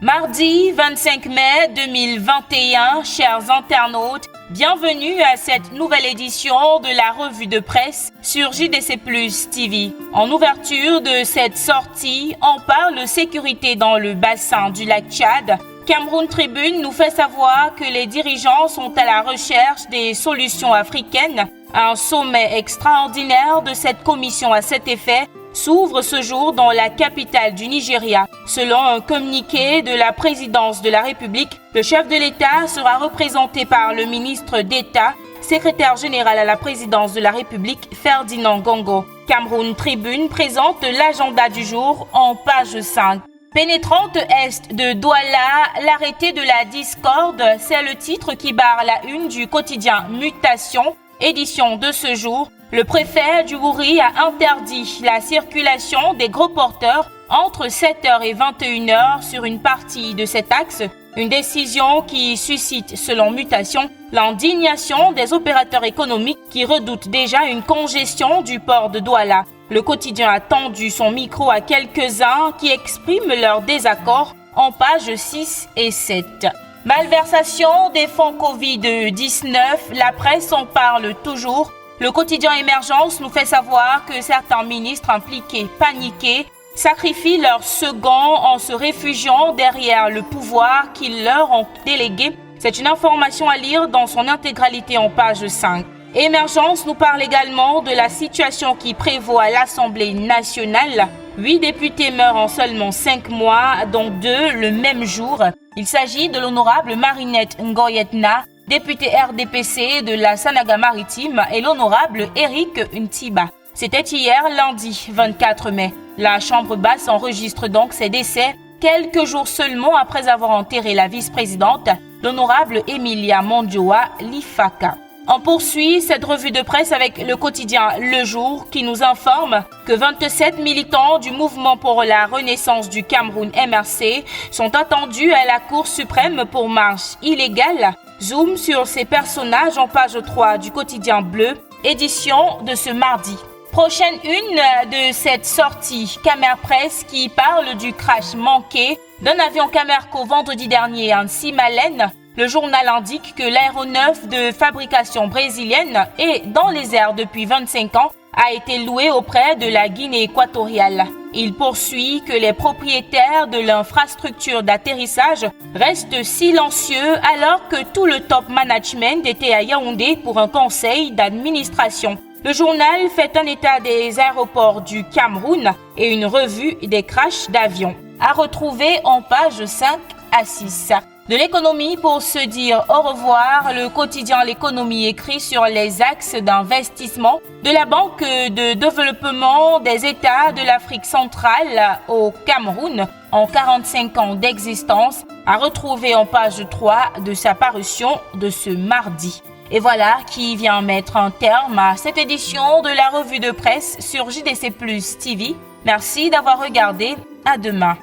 Mardi 25 mai 2021, chers internautes, bienvenue à cette nouvelle édition de la revue de presse sur JDC Plus TV. En ouverture de cette sortie, on parle sécurité dans le bassin du lac Tchad. Cameroun Tribune nous fait savoir que les dirigeants sont à la recherche des solutions africaines. Un sommet extraordinaire de cette commission à cet effet s'ouvre ce jour dans la capitale du Nigeria. Selon un communiqué de la présidence de la République, le chef de l'État sera représenté par le ministre d'État, secrétaire général à la présidence de la République, Ferdinand Gongo. Cameroun Tribune présente l'agenda du jour en page 5. Pénétrante est de Douala, l'arrêté de la discorde, c'est le titre qui barre la une du quotidien Mutation, édition de ce jour. Le préfet du Wouri a interdit la circulation des gros porteurs entre 7h et 21h sur une partie de cet axe, une décision qui suscite, selon Mutation, l'indignation des opérateurs économiques qui redoutent déjà une congestion du port de Douala. Le quotidien a tendu son micro à quelques-uns qui expriment leur désaccord en pages 6 et 7. Malversation des fonds Covid-19, la presse en parle toujours. Le quotidien Émergence nous fait savoir que certains ministres impliqués, paniqués, sacrifient leur second en se réfugiant derrière le pouvoir qu'ils leur ont délégué. C'est une information à lire dans son intégralité en page 5. Émergence nous parle également de la situation qui prévaut à l'Assemblée nationale. 8 députés meurent en seulement 5 mois, dont 2 le même jour. Il s'agit de l'honorable Marinette Ngoyetna, député RDPC de la Sanaga-Maritime, et l'honorable Eric Ntiba. C'était hier, lundi 24 mai. La Chambre basse enregistre donc ces décès quelques jours seulement après avoir enterré la vice-présidente, l'honorable Emilia Mondjoa Lifaka. On poursuit cette revue de presse avec le quotidien Le Jour qui nous informe que 27 militants du mouvement pour la renaissance du Cameroun MRC sont attendus à la Cour suprême pour marche illégale. Zoom sur ces personnages en page 3 du quotidien Bleu, édition de ce mardi. Prochaine une de cette sortie, Camer Presse qui parle du crash manqué d'un avion Camerco vendredi dernier à Nsimalen. Le journal indique que l'aéronef de fabrication brésilienne est dans les airs depuis 25 ans, a été loué auprès de la Guinée équatoriale. Il poursuit que les propriétaires de l'infrastructure d'atterrissage restent silencieux alors que tout le top management était à Yaoundé pour un conseil d'administration. Le journal fait un état des aéroports du Cameroun et une revue des crashs d'avions. À retrouver en page 5 à 6. De l'économie pour se dire au revoir, le quotidien L'économie écrit sur les axes d'investissement de la Banque de développement des États de l'Afrique centrale au Cameroun en 45 ans d'existence, à retrouver en page 3 de sa parution de ce mardi. Et voilà qui vient mettre un terme à cette édition de la revue de presse sur JDC Plus TV. Merci d'avoir regardé. À demain.